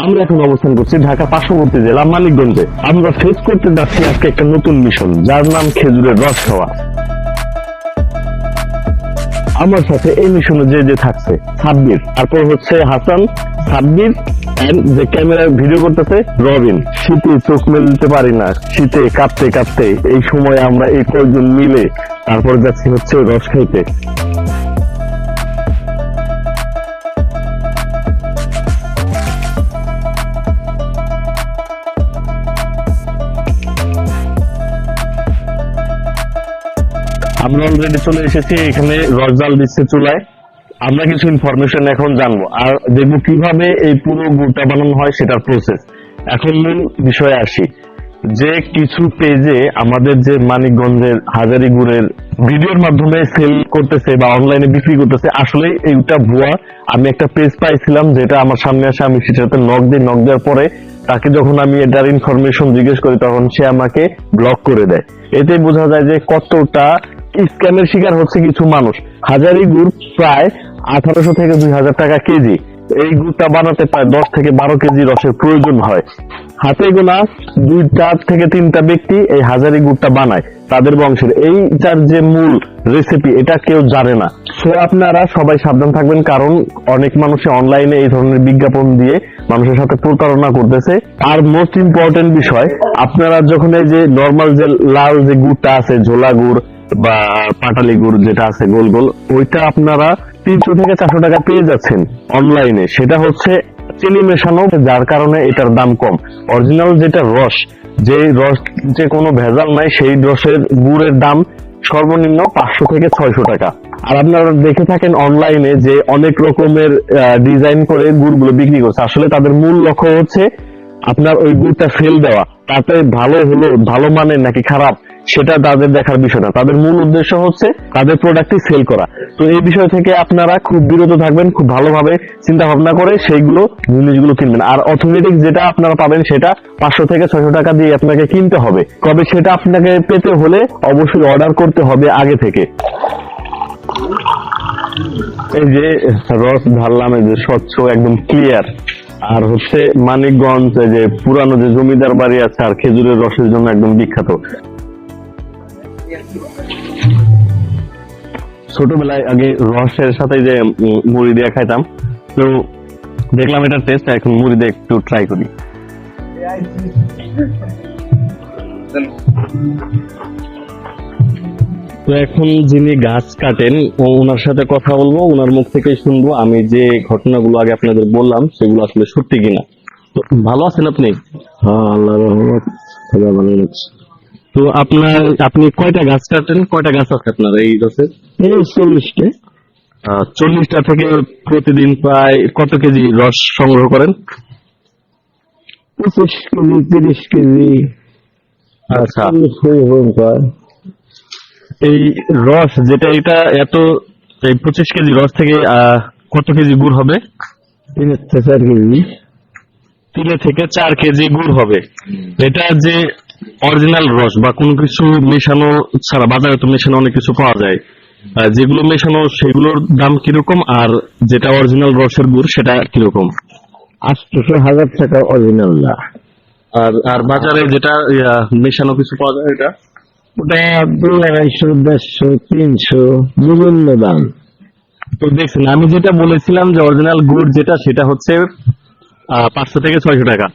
আমরা এখন অবস্থান করছি ঢাকা পার্শ্ববর্তী জেলা মানিকগঞ্জে। আমরা ফেস করতে যাচ্ছি আজকে একটা নতুন মিশন, যার নাম খেজুরের রস খাওয়া। আমার সাথে এই মিশনে যে থাকছে সাব্বির, তারপর হচ্ছে হাসান, সাব্বির এন্ড যে ক্যামেরায় ভিডিও করতেছে রবিন। শীতে চোখ মেলতে পারি না, শীতে কাঁপতে কাঁপতে এই সময় আমরা এই কয়েকজন মিলে তারপর যাচ্ছি হচ্ছে রস খাইতে। আমরা অলরেডি চলে এসেছি এখানে, রস জাল দিচ্ছে চুলায়। আমরা কিছু ইনফরমেশন এখন জানবো আর দেখবো কিভাবে এই পুরো গুড়টা বানানো হয় সেটার প্রসেস। এখন মূল বিষয়ে আসি, যে কিছু পেজে আমাদের যে মানিকগঞ্জের হাজারি গুড়ের ভিডিওর মাধ্যমে সেল করতেছে বা অনলাইনে বিক্রি করতেছে, আসলে এইটা ভুয়া। আমি একটা পেজ পাইছিলাম যেটা আমার সামনে আসে, আমি সেটাতে নক দেওয়ার পরে তাকে যখন আমি এটার ইনফরমেশন জিজ্ঞেস করি তখন সে আমাকে ব্লক করে দেয়। এতে বোঝা যায় যে কতটা স্ক্যামের শিকার হচ্ছে কিছু মানুষ। হাজারি গুড় প্রায় 1800 থেকে 2000 টাকা কেজি। এই গুড়টা বানাতে প্রায় 10 থেকে 12 কেজি রসের প্রয়োজন হয়। হাতে গোনা 2 থেকে 3টা ব্যক্তি এই হাজারি গুড়টা বানায় তাদের বংশের। এইটার যে মূল রেসিপি এটা কেউ জানে না। সো আপনারা সবাই সাবধান থাকবেন, কারণ অনেক মানুষে অনলাইনে এই ধরনের বিজ্ঞাপন দিয়ে মানুষের সাথে প্রতারণা করতেছে। আর মোস্ট ইম্পর্টেন্ট বিষয়, আপনারা যখন এই যে নর্মাল যে লাল যে গুড়টা আছে, ঝোলা গুড় বা পাটালি গুড় যেটা আছে গোল গোল, ওইটা আপনারা 300 থেকে 400 টাকা পেয়ে যাচ্ছেন অনলাইনে। সেটা হচ্ছে চিনি মেশানো, যার কারণে এটার দাম কম। অরিজিনাল যেটা রস, যে রস যে কোনো ভেজাল নাই, সেই রসের গুড়ের দাম সর্বনিম্ন 500 থেকে 600 টাকা। আর আপনারা দেখে থাকেন অনলাইনে যে অনেক রকমের ডিজাইন করে গুড়গুলো বিক্রি করছে। আসলে তাদের মূল লক্ষ্য হচ্ছে আপনার ওই গুড়টা ফেল দেওয়া, তাতে ভালো হলো, ভালো মানের নাকি খারাপ সেটা তাদের দেখার বিষয় না। তাদের মূল উদ্দেশ্য হচ্ছে তাদের প্রোডাক্টই সেল করা। তো এই বিষয় থেকে আপনারা খুব বিরত থাকবেন, খুব ভালোভাবে চিন্তা ভাবনা করে সেইগুলো জিনিসগুলো কিনবেন। আর অথেন্টিক যেটা আপনারা পাবেন সেটা 500 থেকে 600 টাকা দিয়ে আপনাকে কিনতে হবে। তবে সেটা আপনাকে পেতে হলে অবশ্যই অর্ডার করতে হবে আগে থেকে। এই যে রস ঢাললাম, এই যে স্বচ্ছ একদম ক্লিয়ার। আর হচ্ছে মানিকগঞ্জ যে পুরানো যে জমিদার বাড়ি আছে আর খেজুরের রসের জন্য একদম বিখ্যাত। ছোটবেলায় আগে রসের সাথে যে মুড়ি দিয়ে খাইতাম, তো দেখলাম এটা টেস্ট, এখন মুড়ি দিয়ে একটু ট্রাই করি। তো এখন যিনি গাছ কাটেন ওনার সাথে কথা বলবো, ওনার মুখ থেকে শুনবো আমি যে ঘটনাগুলো আগে আপনাদের বললাম সেগুলো আসলে সত্যি কিনা। তো ভালো আছেন আপনি? হ্যাঁ, আল্লাহর রহমত, খোদা ভালো রাখছে। তো আপনি কয়টা গাছ কাটেন? কয়টা গাছ আছে আপনার এই রসের? এই 40টা। 40টা থেকে প্রতিদিন প্রায় কত কেজি রস সংগ্রহ করেন? 25 কেজি, 30 কেজি। আচ্ছা, প্রায় এই রস যেটা এটা এত, এই 25 কেজি রস থেকে কত কেজি গুড় হবে? 3 থেকে 4 কেজি। 3 থেকে 4 কেজি গুড় হবে। এটা যে অরিজিনাল রস বা কোনো কিছু মেশানো ছাড়া, বাজারে তো মেশানো অনেক কিছু পাওয়া যায়, যেগুলো মেশানো সেগুলোর দাম কিরকম আর যেটা অরিজিনাল রসের গুড় সেটা কিরকম? 800-1000 টাকা অরিজিনাল না। আর বাজারে যেটা মেশানো কিছু পাওয়া যায় এটা ওটা 200, 150, 300 বিভিন্ন দাম। তো দেখছেন, আমি যেটা বলেছিলাম যে অরিজিনাল গুড় যেটা সেটা হচ্ছে 500 থেকে 600 টাকা।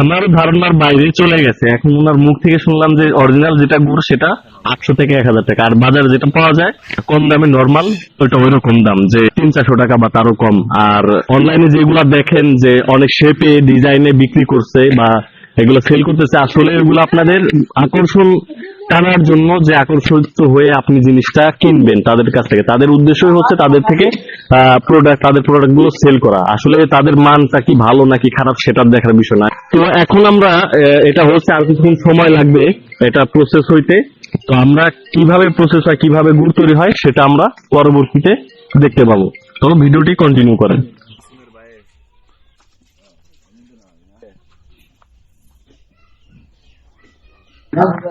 আমার ধারণার বাইরে চলে গেছে। এখন ওনার মুখ থেকে শুনলাম যে অরিজিনাল যেটা গুড় সেটা 800 থেকে 1000 টাকা, আর বাজারে যেটা পাওয়া যায় কম দামে নর্মাল ওইটা ওইরকম দাম, যে 300-400 টাকা বা তারও কম। আর অনলাইনে যেগুলা দেখেন যে অনেক শেপে ডিজাইনে বিক্রি করছে বা এগুলো সেল করতেছে, আসলে এগুলো আপনাদের আকর্ষণ টানার জন্য, যে আকর্ষিত হয়ে আপনি জিনিসটা কিনবেন তাদের কাছ থেকে। তাদের উদ্দেশ্যই হচ্ছে তাদের থেকে তাদের প্রোডাক্ট গুলো সেল করা। আসলে তাদের মানটা কি ভালো নাকি খারাপ সেটা দেখার বিষয় না। তো এখন আমরা এটা হচ্ছে আর কিছুক্ষণ সময় লাগবে এটা প্রসেস হইতে। তো আমরা কিভাবে প্রসেস হয়, কিভাবে গুড় তৈরি হয় সেটা আমরা পরবর্তীতে দেখতে পাবো। তো ভিডিওটি কন্টিনিউ করেন।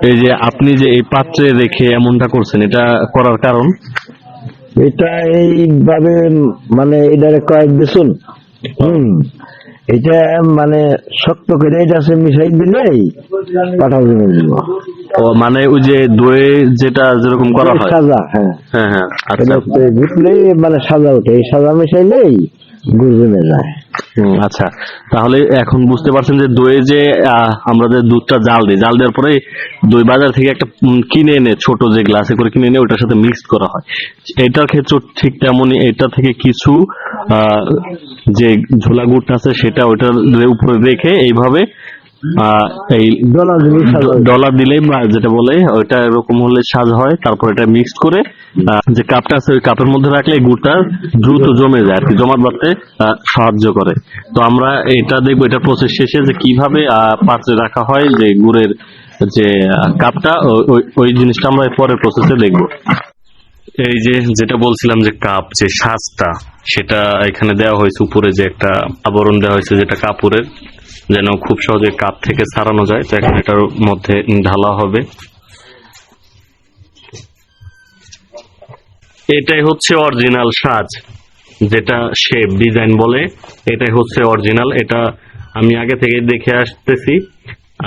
এই যে আপনি যে এই পাত্রে রেখে এমনটা করছেন, এটা করার কারণ? এটা এইভাবে মানে এটারে কয়েক দিছুন এটা মানে শক্ত করে এটা আছে মিশাই দিলেই কাঁঠাল জমে দিব। ও মানে ওই যে দই যেটা যেরকম করা হয়, সাজা, হ্যাঁ হ্যাঁ হ্যাঁ, আচ্ছা এটা গুটলেই মানে সাজা ওঠে, এই সাজা মিশাইলেই গুড় জমে যায়। আচ্ছা, তাহলে এখন বুঝতে পারছেন যে দই যে আমরা যে দুধটা জাল দিই, জাল দেওয়ার পরে দই বাজার থেকে একটা কিনে এনে ছোট যে গ্লাসে করে কিনে এনে ওটার সাথে মিক্স করা হয়। এটার ক্ষেত্রে ঠিক তেমনই, এটা থেকে কিছু যে ঝোলা গুড়টা আছে সেটা ওটার উপরে রেখে এইভাবে এই ডলার দিলেই যেটা বলে ওইটা এরকম হলে সাজ হয়। তারপর এটা মিক্স করে যে কাপটা আছে ওই কাপের মধ্যে রাখলে এই গুড়টা দ্রুত জমে যায় আর কি, জমাট বাঁধতে সাহায্য করে। তো আমরা এটা দেখবো, এটা প্রসেস শেষে যে কিভাবে পাত্রে রাখা হয় যে গুড়ের যে কাপটা, ওই জিনিসটা আমরা পরের প্রসেসে দেখবো। এই যে যেটা বলছিলাম যে কাপ যে সাজটা, সেটা এখানে দেওয়া হয়েছে, উপরে যে একটা আবরণ দেওয়া হয়েছে যেটা কাপড়ের, যেন খুব সহজে কাপ থেকে ছাড়ানো যায়। তো এখন এটার মধ্যে ঢালা হবে। এটাই হচ্ছে অরিজিনাল সাজ, যেটা শেপ ডিজাইন বলে, এটাই হচ্ছে অরিজিনাল। এটা আমি আগে থেকে দেখে আসতেছি।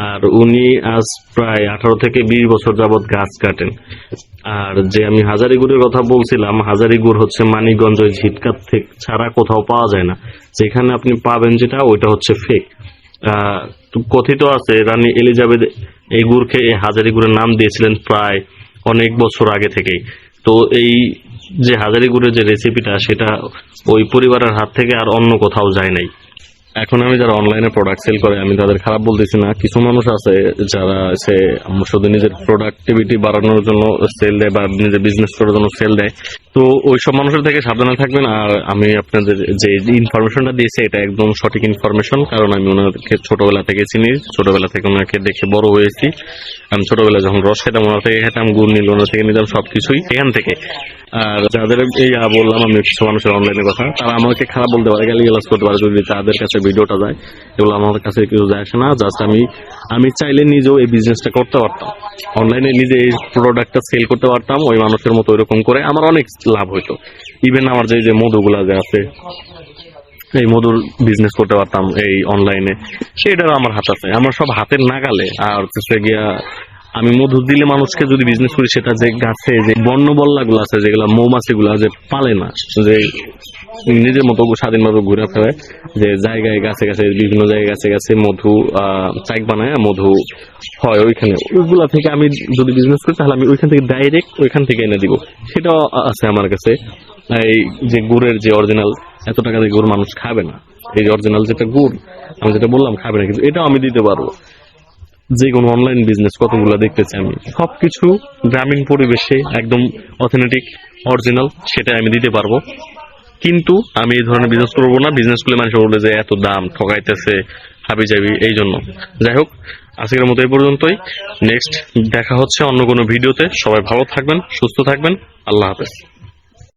আর উনি আজ প্রায় 18 থেকে 20 বছর যাবত গাছ কাটেন। আর যে আমি হাজারি গুড়ের কথা বলছিলাম, হাজারি গুড় হচ্ছে মানিকগঞ্জ ঝিটকাত থেকে ছাড়া কোথাও পাওয়া যায় না। যেখানে আপনি পাবেন যেটা, ওইটা হচ্ছে ফেক। কথিত আছে রানী এলিজাবেথ এই গুড়কে হাজারি গুড়ের নাম দিয়েছিলেন প্রায় অনেক বছর আগে থেকেই। তো এই যে হাজারি গুড়ের যে রেসিপিটা, সেটা ওই পরিবারের হাত থেকে আর অন্য কোথাও যায় নাই। এখন আমি যারা অনলাইনে প্রোডাক্ট সেল করে, আমি তাদের খারাপ বলতেছি না। কিছু মানুষ আছে যারা শুধু নিজের প্রোডাক্টিভিটি বাড়ানোর জন্য সেল দেয় বা নিজের বিজনেস করার জন্য সেল দেয়। তো ওই সব মানুষের থেকে সাবধানে থাকবেন। আর আমি আপনাদের যে ইনফরমেশনটা দিয়েছি এটা একদম সঠিক ইনফরমেশন, কারণ আমি ওনাকে ছোটবেলা থেকে চিনি, ছোটবেলা থেকে ওনাকে দেখে বড় হয়েছি। আমি ছোটবেলায় যখন রস খেতাম ওনার থেকে খেতাম, গুড় নিল ওনার থেকে নিতাম, সবকিছুই এখান থেকে। আর যাদের এই বললাম আমি কিছু মানুষের অনলাইনের কথা, তারা আমাকে খারাপ বলতে পারে, গালিগালাজ করতে পারে, যদি তাদের কাছে ভিডিওটা যায়। এগুলো আমার কাছে কিছু যায় আসে না। জাস্ট আমি চাইলে নিজেও এই বিজনেসটা করতে পারতাম, অনলাইনে নিজে এই প্রোডাক্টটা সেল করতে পারতাম ওই মানুষের মতো এরকম করে, আমার অনেক লাভ হইতো। ইভেন আমার যে মধুগুলা যে আছে, এই মধুর বিজনেস করতে পারতাম এই অনলাইনে, সেটারও আমার হাত আছে, আমার সব হাতের নাগালে। আর গিয়া আমি মধু দিলে মানুষকে যদি বিজনেস করি, সেটা যে গাছে যে বর্ণবল্লা গুলো আছে, যেগুলো মৌমাছি গুলা যে পালে না, যে নিজের মতো স্বাধীনভাবে ঘুরে ফেরে, যে জায়গায় গাছে গাছে বিভিন্ন জায়গায় গাছে গাছে মধু চাক বানায় মধু হয়, ওইখানে ওইগুলা থেকে আমি যদি বিজনেস করি, তাহলে আমি ওইখান থেকে ডাইরেক্ট ওইখান থেকে এনে দিব। সেটাও আছে আমার কাছে। এই যে গুড়ের যে অরিজিনাল, এত টাকা দিয়ে গুড় মানুষ খাবে না। এই অরিজিনাল যেটা গুড় আমি যেটা বললাম খাবে না, কিন্তু এটাও আমি দিতে পারবো। যে কোনো অনলাইন বিজনেস কতগুলো দেখতেছি আমি, সবকিছু গ্রামীণ পরিবেশে একদম অথেন্টিক অরিজিনাল, সেটা আমি দিতে পারবো। কিন্তু আমি এই ধরনের বিজনেস করবো না। বিজনেস করলে মানুষ বলবে যে এত দাম, ঠকাইতেছে, হাবি যাবি, এই জন্য। যাই হোক, আজকের মতো এই পর্যন্তই। নেক্সট দেখা হচ্ছে অন্য কোনো ভিডিওতে। সবাই ভালো থাকবেন, সুস্থ থাকবেন। আল্লাহ হাফেজ।